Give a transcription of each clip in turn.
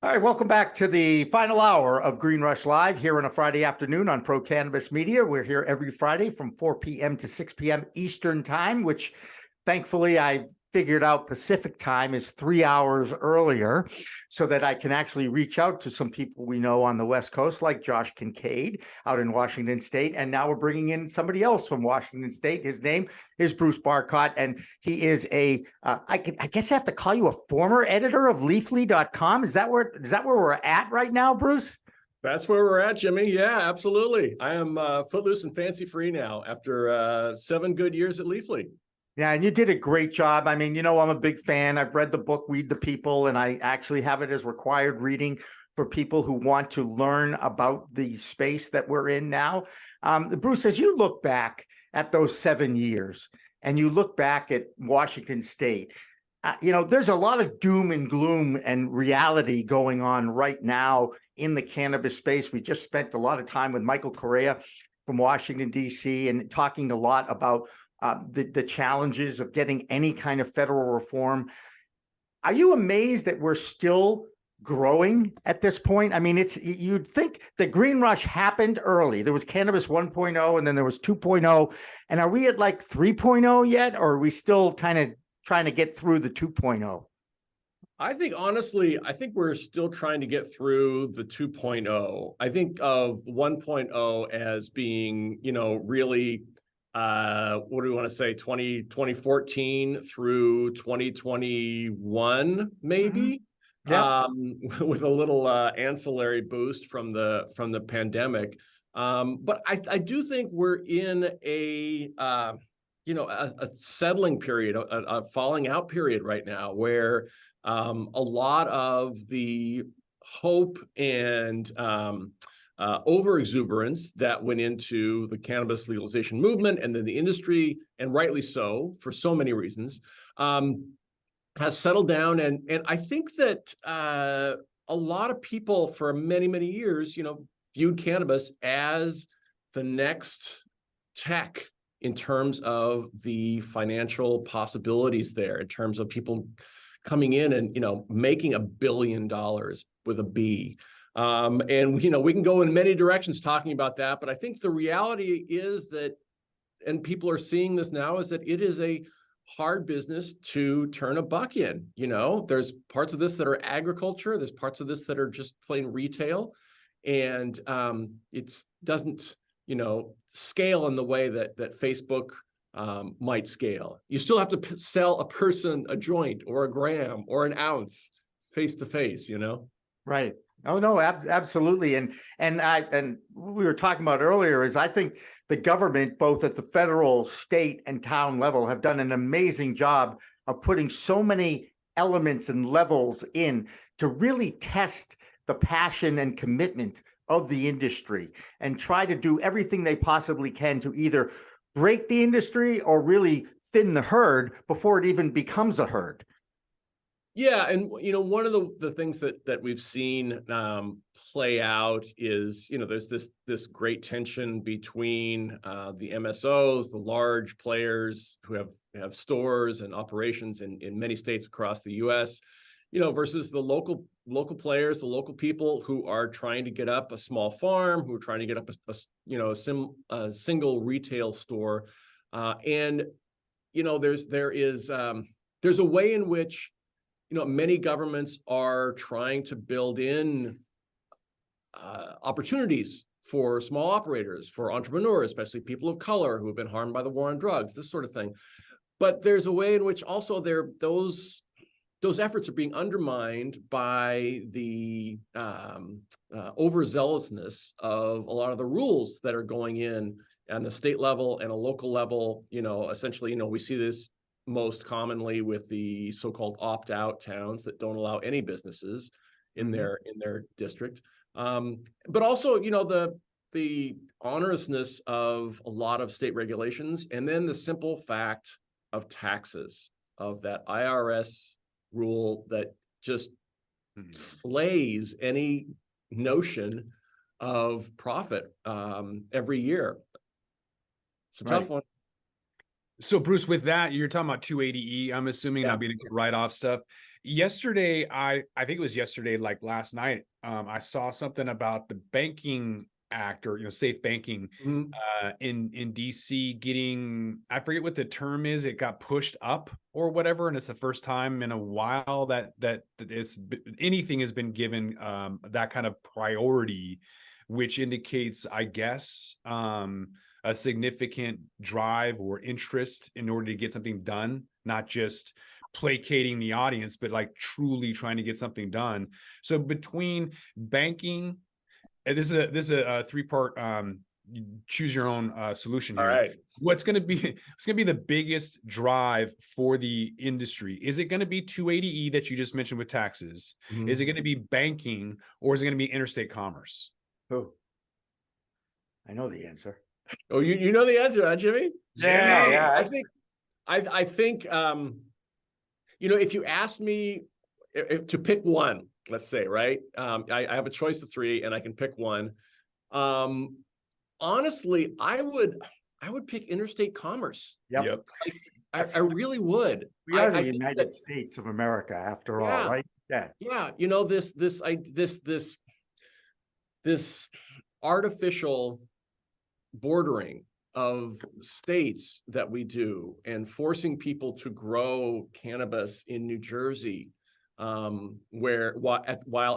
All right, welcome back to the final hour of Green Rush Live here on a Friday afternoon on Pro Cannabis Media. We're here every Friday from 4 p.m. to 6 p.m. Eastern Time, which thankfully I figured out Pacific Time is 3 hours earlier so that I can actually reach out to some people we know on the West Coast, like Josh Kincaid out in Washington State. And now we're bringing in somebody else from Washington State. His name is Bruce Barcott, and he is I guess I have to call you a former editor of Leafly.com. Is that where we're at right now, Bruce? That's where we're at, Jimmy. Yeah, absolutely. I am footloose and fancy free now after 7 good years at Leafly. Yeah, and you did a great job. I mean, I'm a big fan. I've read the book, Weed the People, and I actually have it as required reading for people who want to learn about the space that we're in now. Bruce, as you look back at those 7 years and you look back at Washington State, there's a lot of doom and gloom and reality going on right now in the cannabis space. We just spent a lot of time with Michael Correa from Washington, D.C., and talking a lot about the challenges of getting any kind of federal reform. Are you amazed that we're still growing at this point? I mean, you'd think the Green Rush happened early. There was Cannabis 1.0 and then there was 2.0. And are we at like 3.0 yet? Or are we still kind of trying to get through the 2.0? I think, honestly, we're still trying to get through the 2.0. I think of 1.0 as being, really what do we want to say, 2014 through 2021, maybe, Yeah. with a little ancillary boost from the pandemic. But I do think we're in a settling period, a falling out period right now, where a lot of the hope and over exuberance that went into the cannabis legalization movement and then the industry, and rightly so for so many reasons, has settled down. And I think that a lot of people for many, many years, viewed cannabis as the next tech in terms of the financial possibilities there, in terms of people coming in and, making $1 billion with a B. And we can go in many directions talking about that, but I think the reality is that, and people are seeing this now, is that it is a hard business to turn a buck in. There's parts of this that are agriculture, there's parts of this that are just plain retail, and it doesn't scale in the way that Facebook might scale. You still have to sell a person a joint or a gram or an ounce face to face. Right. Oh no, absolutely. And we were talking about earlier is I think the government, both at the federal, state, and town level, have done an amazing job of putting so many elements and levels in to really test the passion and commitment of the industry and try to do everything they possibly can to either break the industry or really thin the herd before it even becomes a herd. Yeah, and one of the things that we've seen play out is there's this great tension between the MSOs, the large players who have stores and operations in many states across the U.S., versus the local players, the local people who are trying to get up a small farm, who are trying to get up a single retail store, and there's a way in which many governments are trying to build in opportunities for small operators, for entrepreneurs, especially people of color who have been harmed by the war on drugs, this sort of thing. But there's a way in which also those efforts are being undermined by the overzealousness of a lot of the rules that are going in on the state level and a local level. Essentially, we see this most commonly with the so-called opt-out towns that don't allow any businesses in their district, but also the onerousness of a lot of state regulations, and then the simple fact of taxes, of that IRS rule that just slays any notion of profit every year. It's a tough one. So Bruce, with that, you're talking about 280E, I'm assuming, Yeah. not being able to write off stuff. Yesterday, I think it was yesterday, like last night, I saw something about the Banking Act, or safe banking Mhm. in DC getting, I forget what the term is, it got pushed up or whatever, and it's the first time in a while that anything has been given that kind of priority, which indicates, I guess, a significant drive or interest in order to get something done, not just placating the audience, but like truly trying to get something done. So between banking, and this is a three-part choose your own solution All here. right. What's going to be the biggest drive for the industry? Is it going to be 280E that you just mentioned with taxes? Mhm. Is it going to be banking, or is it going to be interstate commerce? Oh, I know the answer. Oh, you know the answer, huh, Jimmy? Yeah. I think if you asked me to pick one, let's say, right? I have a choice of three, and I can pick one. Honestly, I would pick interstate commerce. Yep. I really would. We are the I think United that, States of America, after all, yeah, right? Yeah. yeah. This artificial bordering of states that we do, and forcing people to grow cannabis in New Jersey, while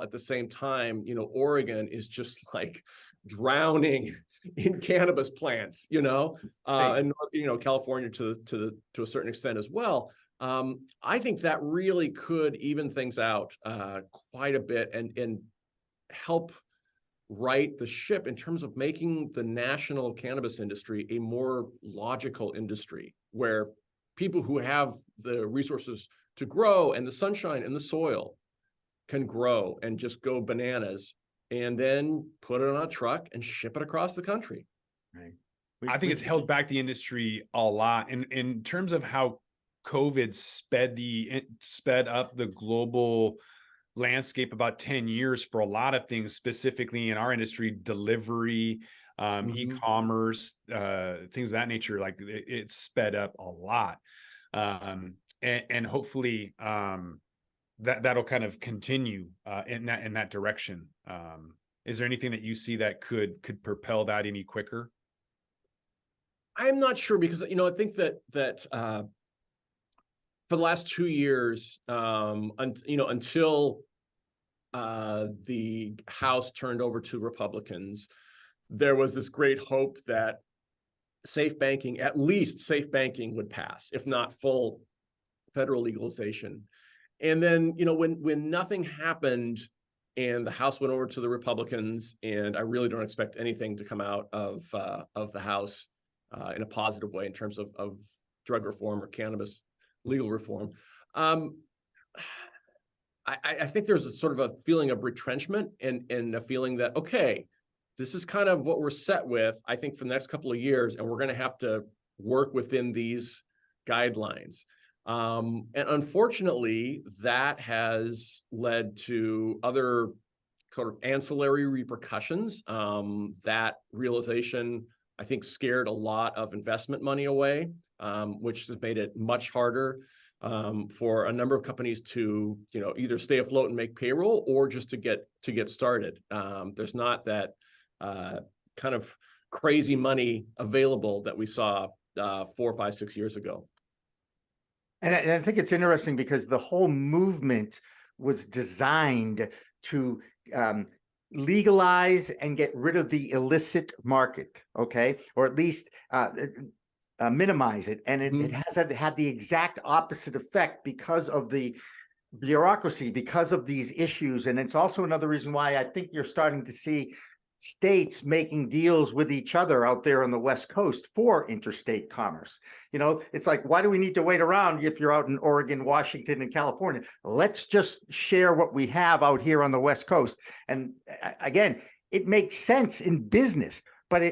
at the same time, Oregon is just like drowning in cannabis plants, and California to a certain extent as well. I think that really could even things out quite a bit, and help right the ship in terms of making the national cannabis industry a more logical industry, where people who have the resources to grow and the sunshine and the soil can grow and just go bananas, and then put it on a truck and ship it across the country. Right. I think it's held back the industry a lot in terms of how COVID sped up the global landscape about 10 years for a lot of things, specifically in our industry, delivery, e-commerce, things of that nature. Like it sped up a lot. And hopefully that'll kind of continue in that direction. Is there anything that you see that could propel that any quicker? I'm not sure, because I think that for the last 2 years, until the House turned over to Republicans, there was this great hope that at least safe banking would pass, if not full federal legalization. And then, when nothing happened and the House went over to the Republicans, and I really don't expect anything to come out of the House in a positive way in terms of drug reform or cannabis legal reform. I think there's a sort of a feeling of retrenchment, and a feeling that, okay, this is kind of what we're set with, I think, for the next couple of years, and we're going to have to work within these guidelines. And unfortunately, that has led to other sort of ancillary repercussions. That realization, I think, scared a lot of investment money away, which has made it much harder for a number of companies to, either stay afloat and make payroll, or just to get started. There's not that kind of crazy money available that we saw 4, 5, 6 years ago. And I think it's interesting because the whole movement was designed to legalize and get rid of the illicit market, okay, or at least minimize it. And it has had the exact opposite effect because of the bureaucracy, because of these issues. And it's also another reason why I think you're starting to see states making deals with each other out there on the West Coast for interstate commerce. It's like, why do we need to wait around if you're out in Oregon, Washington, and California? Let's just share what we have out here on the West Coast. And again, it makes sense in business, but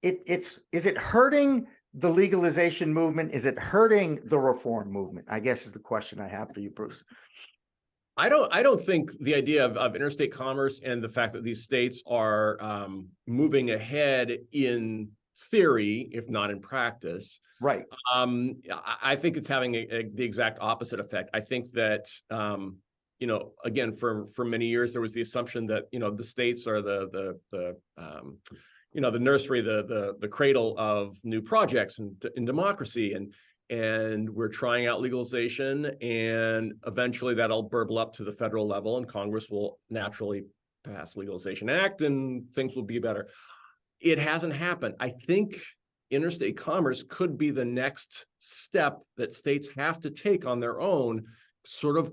is it hurting the legalization movement? Is it hurting the reform movement? I guess is the question I have for you, Bruce. I don't think the idea of interstate commerce and the fact that these states are moving ahead in theory, if not in practice. Right. I think it's having the exact opposite effect. I think that, again, for many years, there was the assumption that, the states are the nursery, the cradle of new projects in democracy. And we're trying out legalization, and eventually that'll burble up to the federal level, and Congress will naturally pass Legalization Act and things will be better. It hasn't happened. I think interstate commerce could be the next step that states have to take on their own, sort of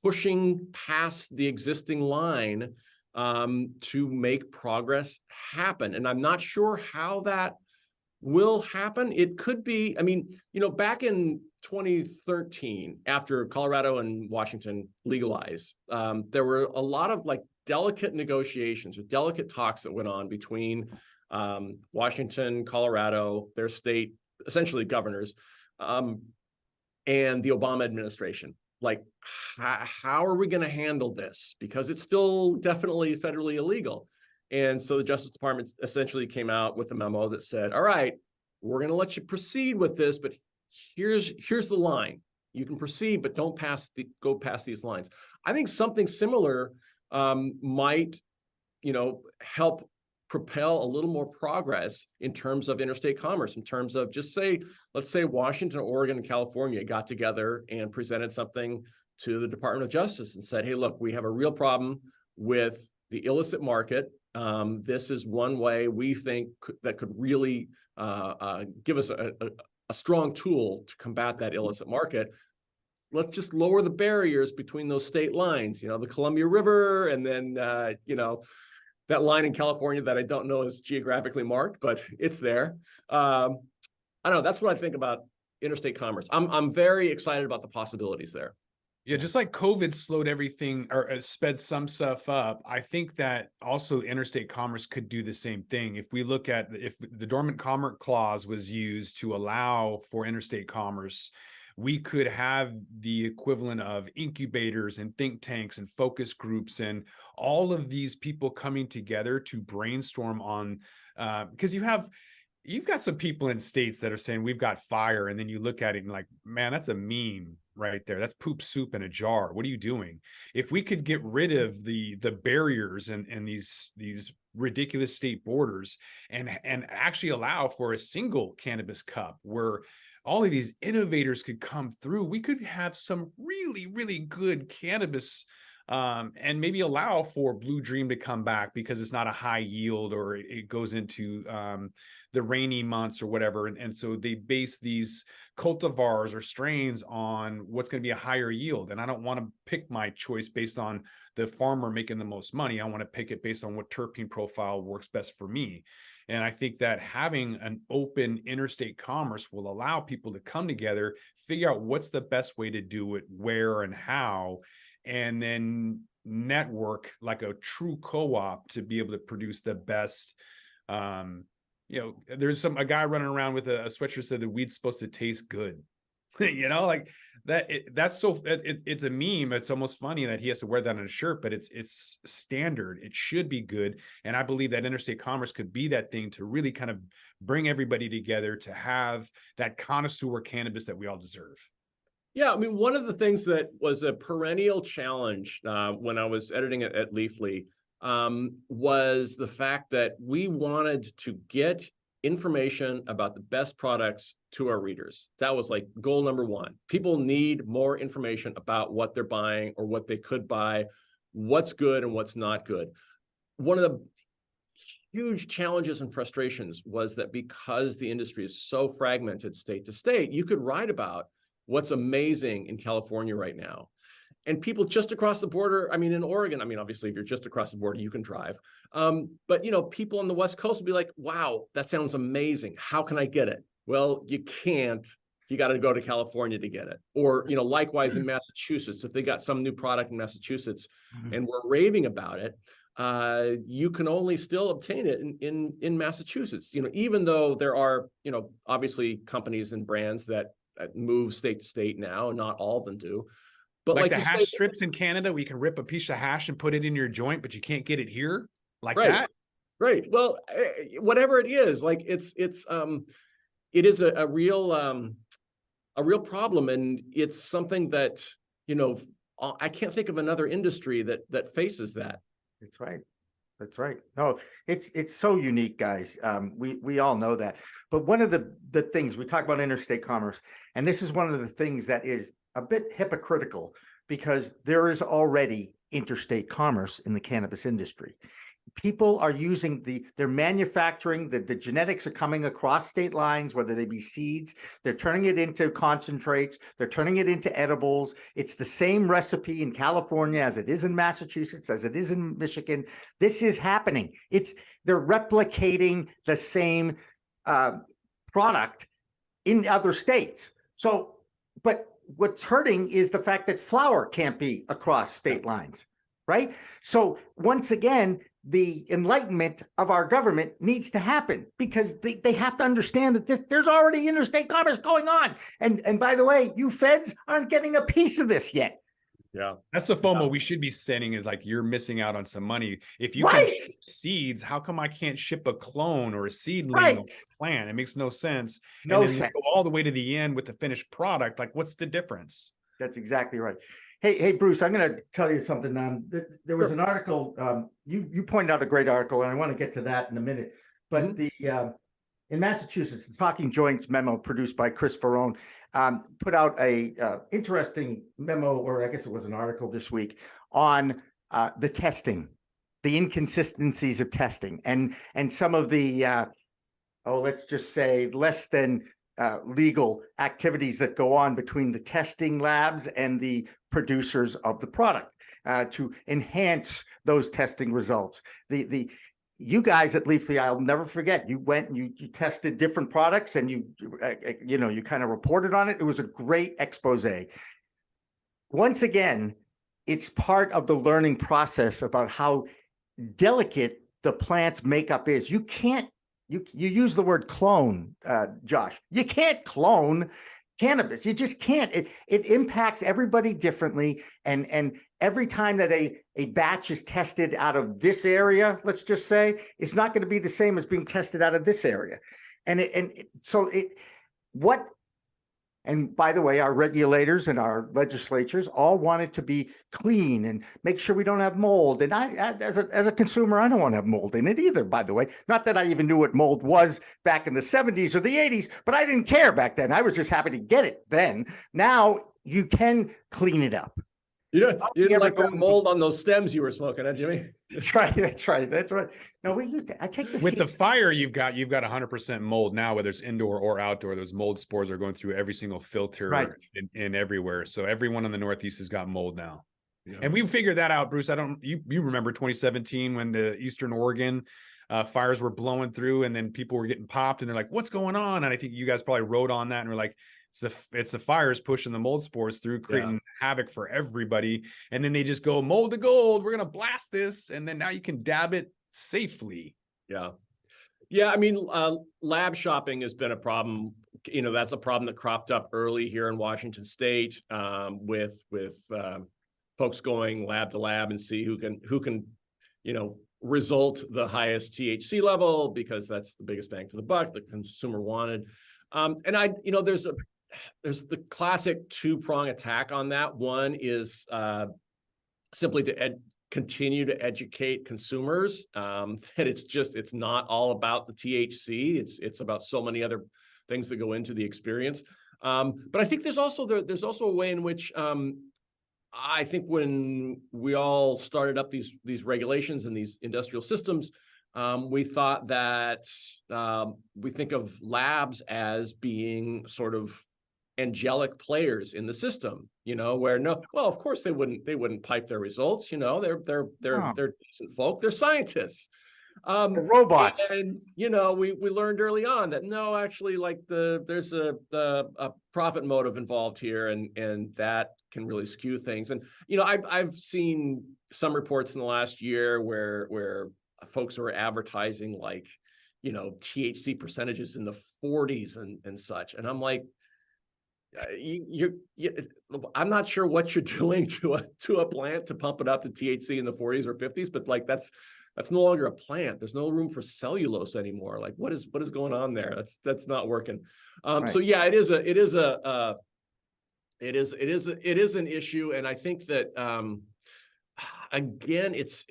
pushing past the existing line to make progress happen. And I'm not sure how that will happen. It could be, back in 2013, after Colorado and Washington legalized, there were a lot of delicate negotiations or delicate talks that went on between Washington, Colorado, their state, essentially governors, and the Obama administration. How are we going to handle this? Because it's still definitely federally illegal. And so the Justice Department essentially came out with a memo that said, all right, we're going to let you proceed with this, but here's the line. You can proceed, but don't go past these lines. I think something similar might, help propel a little more progress in terms of interstate commerce, in terms of let's say Washington, Oregon, and California got together and presented something to the Department of Justice and said, hey, look, we have a real problem with the illicit market. This is one way we think that could really give us a strong tool to combat that illicit market. Let's just lower the barriers between those state lines, the Columbia River, and then, that line in California that I don't know is geographically marked, but it's there. I don't know. That's what I think about interstate commerce. I'm very excited about the possibilities there. Yeah, just like COVID slowed everything or sped some stuff up, I think that also interstate commerce could do the same thing. If we look at if the Dormant Commerce Clause was used to allow for interstate commerce, we could have the equivalent of incubators and think tanks and focus groups and all of these people coming together to brainstorm on, because you've got some people in states that are saying we've got fire, and then you look at it and like, man, that's a meme right there. That's poop soup in a jar. What are you doing? If we could get rid of the barriers and these ridiculous state borders and actually allow for a single cannabis cup where all of these innovators could come through, we could have some really, really good cannabis and maybe allow for Blue Dream to come back because it's not a high yield, or it goes into the rainy months or whatever. And so they base these cultivars or strains on what's going to be a higher yield. And I don't want to pick my choice based on the farmer making the most money. I want to pick it based on what terpene profile works best for me. And I think that having an open interstate commerce will allow people to come together, figure out what's the best way to do it, where and how, and then network like a true co-op to be able to produce the best. There's a guy running around with a sweatshirt said the weed's supposed to taste good. Like that. It's a meme. It's almost funny that he has to wear that on a shirt, but it's standard. It should be good. And I believe that interstate commerce could be that thing to really kind of bring everybody together to have that connoisseur cannabis that we all deserve. Yeah, one of the things that was a perennial challenge when I was editing it at Leafly was the fact that we wanted to get information about the best products to our readers. That was like goal number one. People need more information about what they're buying or what they could buy, what's good and what's not good. One of the huge challenges and frustrations was that because the industry is so fragmented state to state, you could write about what's amazing in California right now. And people just across the border, in Oregon, obviously, if you're just across the border, you can drive. But, people on the West Coast will be like, wow, that sounds amazing. How can I get it? Well, you can't. You got to go to California to get it. Or, likewise in Massachusetts, if they got some new product in Massachusetts and we're raving about it, you can only still obtain it in Massachusetts, even though there are, obviously companies and brands that move state to state now, and not all of them do. But like the hash strips in Canada, we can rip a piece of hash and put it in your joint, but you can't get it here like that. Great. Well, whatever it is, like it is a real problem, and it's something that, you know, I can't think of another industry that faces that. That's right. That's right. No, it's so unique, guys. We all know that. But one of the things we talk about interstate commerce, and this is one of the things that is a bit hypocritical, because there is already interstate commerce in the cannabis industry. People are using they're manufacturing, the genetics are coming across state lines, whether they be seeds, they're turning it into concentrates, they're turning it into edibles. It's the same recipe in California as it is in Massachusetts, as it is in Michigan. This is happening. They're replicating the same product in other states. So, but what's hurting is the fact that flour can't be across state lines, right? So once again, the enlightenment of our government needs to happen, because they have to understand that there's already interstate commerce going on. And by the way, you feds aren't getting a piece of this yet. Yeah. That's the FOMO we should be setting, is like, you're missing out on some money. If you Right. can ship seeds, how come I can't ship a clone or a seedling Right. or a plant? It makes no sense. No and then sense. you go all the way to the end with the finished product. Like, what's the difference? That's exactly right. Hey, Bruce, I'm going to tell you something. There was an article, you pointed out a great article, and I want to get to that in a minute. But in Massachusetts, the Talking Joints memo produced by Chris Ferrone put out a interesting memo, or I guess it was an article this week, on the testing, the inconsistencies of testing, and some of the let's just say less than legal activities that go on between the testing labs and the producers of the product to enhance those testing results. You guys at Leafly, I'll never forget, you went and you tested different products, and you kind of reported on it. It was a great expose. Once again, it's part of the learning process about how delicate the plant's makeup is. You can't, you use the word clone, Josh. You can't clone cannabis. You just can't. It impacts everybody differently. And every time that a batch is tested out of this area, let's just say, it's not going to be the same as being tested out of this area. And by the way, our regulators and our legislatures all want it to be clean and make sure we don't have mold. And I as a consumer, I don't want to have mold in it either, by the way. Not that I even knew what mold was back in the 70s or the 80s, but I didn't care back then. I was just happy to get it then. Now you can clean it up. You didn't like the mold on those stems you were smoking, huh, Jimmy? That's right. That's right. That's right. No, I take the with the fire, you've got 100% mold now, whether it's indoor or outdoor. Those mold spores are going through every single filter in everywhere. So everyone in the Northeast has got mold now. Yeah. And we figured that out, Bruce. You remember 2017 when the Eastern Oregon fires were blowing through, and then people were getting popped, and they're like, "What's going on?" And I think you guys probably wrote on that, and we're like, it's the fires pushing the mold spores through, creating havoc for everybody. And then they just go mold to gold. We're going to blast this. And then now you can dab it safely. Yeah. Yeah. I mean, lab shopping has been a problem. You know, that's a problem that cropped up early here in Washington State with folks going lab to lab and see who can, result the highest THC level, because that's the biggest bang for the buck the consumer wanted. There's the classic two-prong attack on that. One is simply to continue to educate consumers that it's not all about the THC. It's about so many other things that go into the experience. But I think there's also a way in which I think when we all started up these regulations and these industrial systems, we thought that we think of labs as being sort of angelic players in the system, where of course they wouldn't pipe their results. They're decent folk. They're scientists. They're robots. And we learned early on that no, actually, like there's a profit motive involved here, and that can really skew things. And I've seen some reports in the last year where folks are advertising like THC percentages in the 40s and such, and I'm like, I'm not sure what you're doing to a plant to pump it up to THC in the 40s or 50s, but like that's no longer a plant. There's no room for cellulose anymore. Like what is going on there? That's not working. So Right. yeah, it is an issue, and I think that again, it's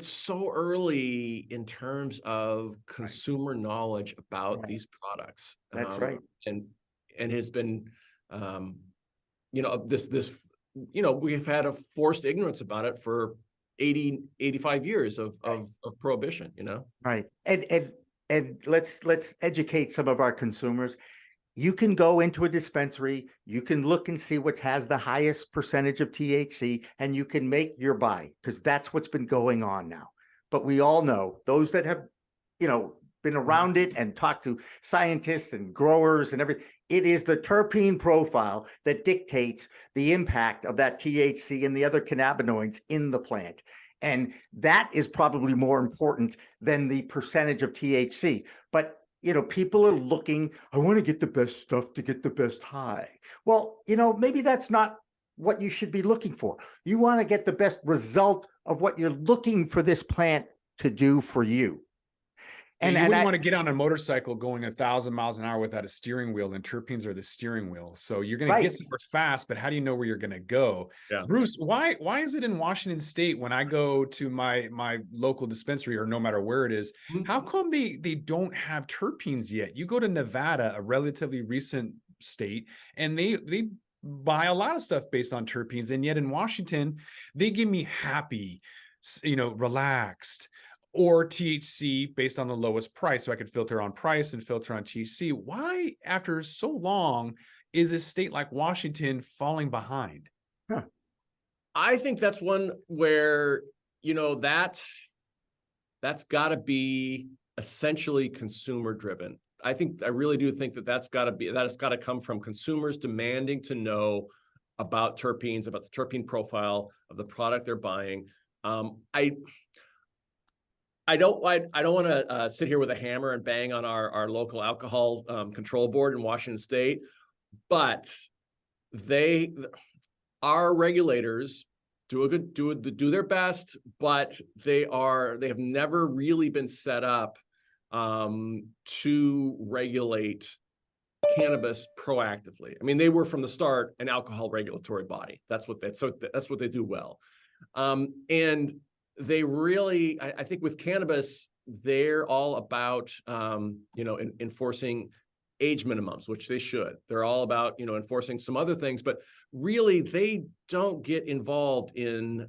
so early in terms of consumer knowledge about these products. That's right. And has been, we've had a forced ignorance about it for 85 years of prohibition, Right. And let's educate some of our consumers. You can go into a dispensary, you can look and see what has the highest percentage of THC, and you can make your buy, because that's what's been going on now. But we all know, those that have, been around it and talked to scientists and growers and everything, it is the terpene profile that dictates the impact of that THC and the other cannabinoids in the plant. And that is probably more important than the percentage of THC. But people are looking, I want to get the best stuff to get the best high. Well, maybe that's not what you should be looking for. You want to get the best result of what you're looking for this plant to do for you. And you wouldn't want to get on a motorcycle going 1,000 miles an hour without a steering wheel, and terpenes are the steering wheel. So you're going to get somewhere fast, but how do you know where you're going to go? Yeah. Bruce, why is it in Washington State, when I go to my local dispensary, or no matter where it is, how come they don't have terpenes yet? You go to Nevada, a relatively recent state, and they buy a lot of stuff based on terpenes, and yet in Washington, they give me happy, relaxed, or THC based on the lowest price, so I could filter on price and filter on THC. Why, after so long, is a state like Washington falling behind? I think that's one where, that's got to be essentially consumer driven. I really do think that's got to come from consumers demanding to know about terpenes, about the terpene profile of the product they're buying. I don't want to sit here with a hammer and bang on our local alcohol control board in Washington State, but our regulators do their best, but they have never really been set up to regulate cannabis proactively. I mean, they were from the start an alcohol regulatory body. That's what they do well, and they really, I think with cannabis, they're all about, enforcing age minimums, which they should. They're all about, enforcing some other things, but really they don't get involved in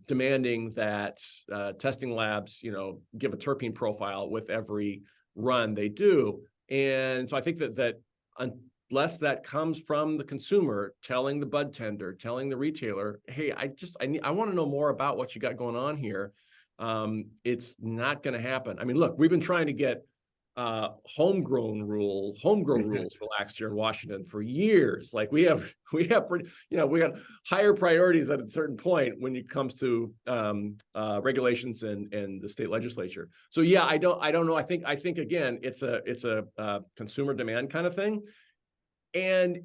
demanding that testing labs, give a terpene profile with every run they do. And so I think that unless that comes from the consumer telling the bud tender, telling the retailer, hey, I want to know more about what you got going on here, it's not going to happen. I mean, look, we've been trying to get homegrown rules relaxed here in Washington for years. Like we have pretty, we got higher priorities at a certain point when it comes to regulations and the state legislature. So yeah, I don't know. I think again, it's a consumer demand kind of thing. And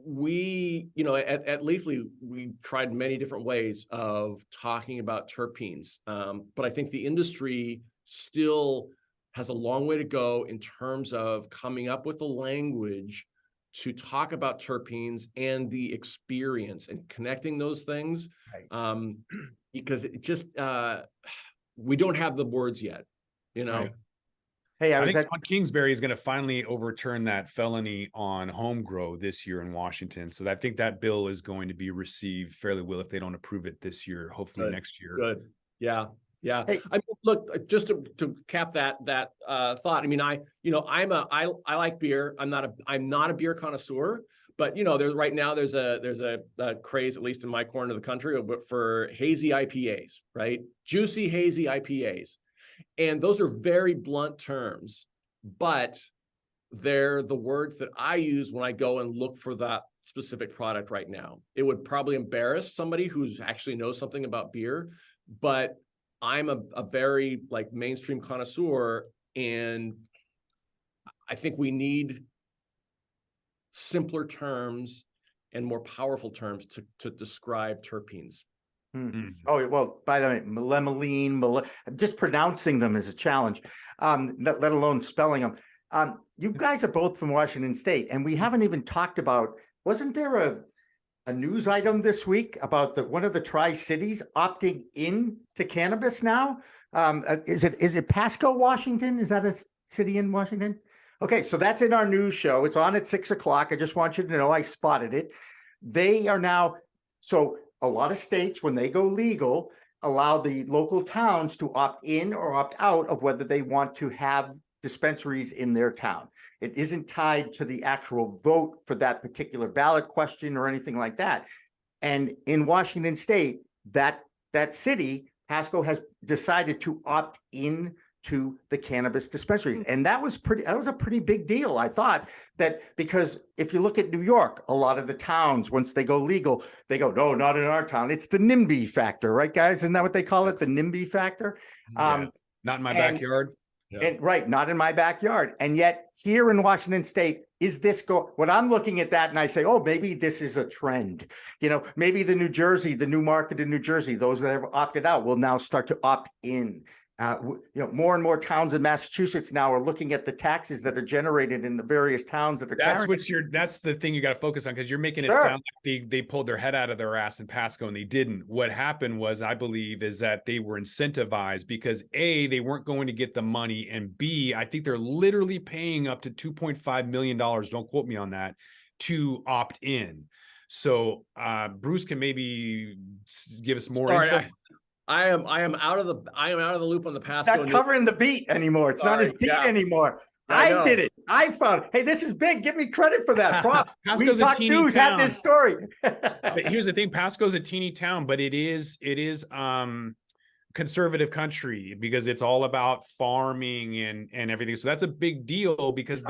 we, at Leafly, we tried many different ways of talking about terpenes. But I think the industry still has a long way to go in terms of coming up with the language to talk about terpenes and the experience and connecting those things. Right. Because it just, we don't have the words yet, Right. Hey, I think John Kingsbury is going to finally overturn that felony on home grow this year in Washington. So I think that bill is going to be received fairly well if they don't approve it this year, hopefully next year. Good. Yeah. Yeah. Hey. I mean, look, just to cap that thought. I mean, I like beer. I'm not a beer connoisseur, but there's a craze, at least in my corner of the country, for hazy IPAs, right? Juicy, hazy IPAs. And those are very blunt terms, but they're the words that I use when I go and look for that specific product right now. It would probably embarrass somebody who's actually knows something about beer, but I'm a very mainstream connoisseur, and I think we need simpler terms and more powerful terms to describe terpenes. Oh, well, by the way, malemoline, just pronouncing them is a challenge, let alone spelling them. You guys are both from Washington State, and we haven't even talked about, wasn't there a news item this week about one of the Tri-Cities opting in to cannabis now? Is it Pasco, Washington? Is that a city in Washington? Okay, so that's in our news show. It's on at 6 o'clock. I just want you to know I spotted it. They are now, so a lot of states, when they go legal, allow the local towns to opt in or opt out of whether they want to have dispensaries in their town. It isn't tied to the actual vote for that particular ballot question or anything like that. And in Washington State, that city, Pasco, has decided to opt in to the cannabis dispensaries. And that was a pretty big deal. I thought that, because if you look at New York, a lot of the towns, once they go legal, they go, no, not in our town. It's the NIMBY factor, right, guys? Isn't that what they call it? The NIMBY factor? Not in my backyard. Yeah. And right, not in my backyard. And yet here in Washington State, when I'm looking at that and I say, oh, maybe this is a trend, maybe the new market in New Jersey, those that have opted out will now start to opt in. More and more towns in Massachusetts now are looking at the taxes that are generated in the various towns that are. That's the thing you got to focus on, because you're making it sound like they pulled their head out of their ass in Pasco, and they didn't. What happened was, I believe, is that they were incentivized because A, they weren't going to get the money, and B, I think they're literally paying up to $2.5 million. Don't quote me on that, to opt in. So Bruce can maybe give us more info. I am out of the loop on the Pasco. Not covering the beat anymore. It's not his beat anymore. I did it. I found it. Hey, this is big. Give me credit for that. Props. Pasco's We Talk News had this story. But here's the thing: Pasco's a teeny town, but it is conservative country, because it's all about farming and everything. So that's a big deal, because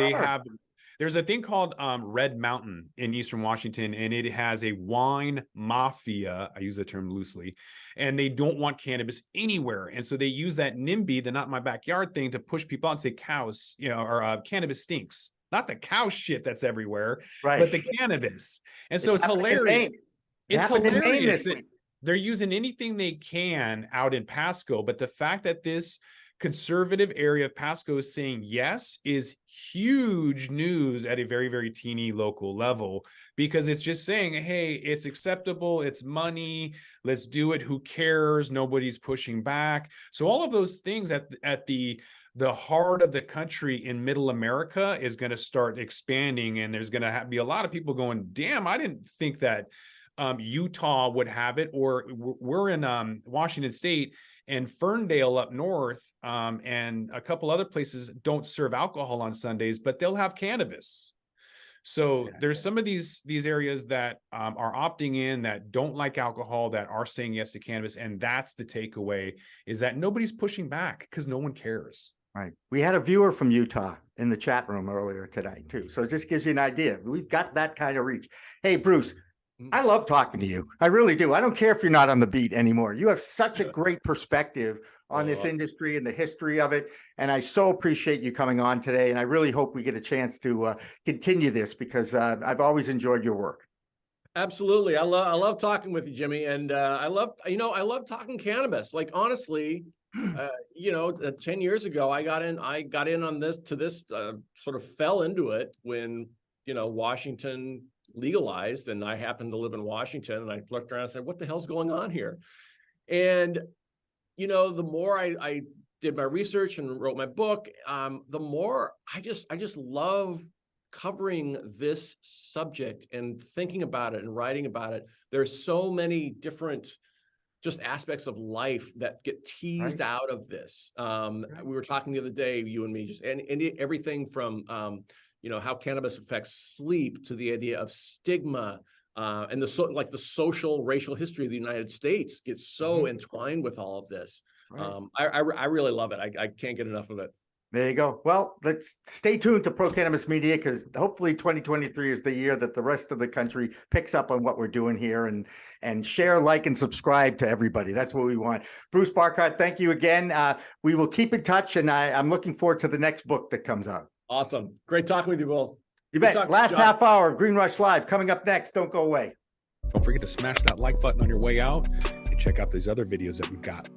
there's a thing called Red Mountain in Eastern Washington, and it has a wine mafia. I use the term loosely, and they don't want cannabis anywhere. And so they use that NIMBY, the not in my backyard thing, to push people out and say cows, or cannabis stinks. Not the cow shit that's everywhere, right, but the cannabis. And so it's hilarious. It's hilarious. They're using anything they can out in Pasco, but the fact that this conservative area of Pasco is saying yes is huge news at a very, very teeny local level, because it's just saying, hey, it's acceptable, it's money, let's do it, who cares, nobody's pushing back. So all of those things at the heart of the country in middle America is going to start expanding, and there's going to be a lot of people going, damn, I didn't think that Utah would have it, or we're in Washington State, and Ferndale up north, and a couple other places don't serve alcohol on Sundays, but they'll have cannabis. So there's some of these areas that are opting in, that don't like alcohol, that are saying yes to cannabis. And that's the takeaway, is that nobody's pushing back because no one cares. Right. We had a viewer from Utah in the chat room earlier today too. So it just gives you an idea. We've got that kind of reach. Hey, Bruce, I love talking to you. I really do. I don't care if you're not on the beat anymore. You have such a great perspective on this industry and the history of it. And I so appreciate you coming on today. And I really hope we get a chance to continue this, because I've always enjoyed your work. Absolutely. I love talking with you, Jimmy. And I love talking cannabis. Like, honestly, 10 years ago, I got in on this sort of fell into it when, Washington legalized, and I happened to live in Washington, and I looked around and said, what the hell's going on here? And, the more I did my research and wrote my book, the more I just love covering this subject and thinking about it and writing about it. There's so many different just aspects of life that get teased out of this. We were talking the other day, you and me, and everything from, how cannabis affects sleep, to the idea of stigma, and the social racial history of the United States gets so entwined with all of this. I really love it. I can't get enough of it. There you go. Well, let's stay tuned to Pro Cannabis Media, because hopefully 2023 is the year that the rest of the country picks up on what we're doing here, and share, like, and subscribe to everybody. That's what we want. Bruce Barcott, thank you again. We will keep in touch, and I'm looking forward to the next book that comes out. Awesome. Great talking with you both. You Good bet. talking, Last John. half hour, Green Rush Live coming up next. Don't go away. Don't forget to smash that like button on your way out and check out these other videos that we've got.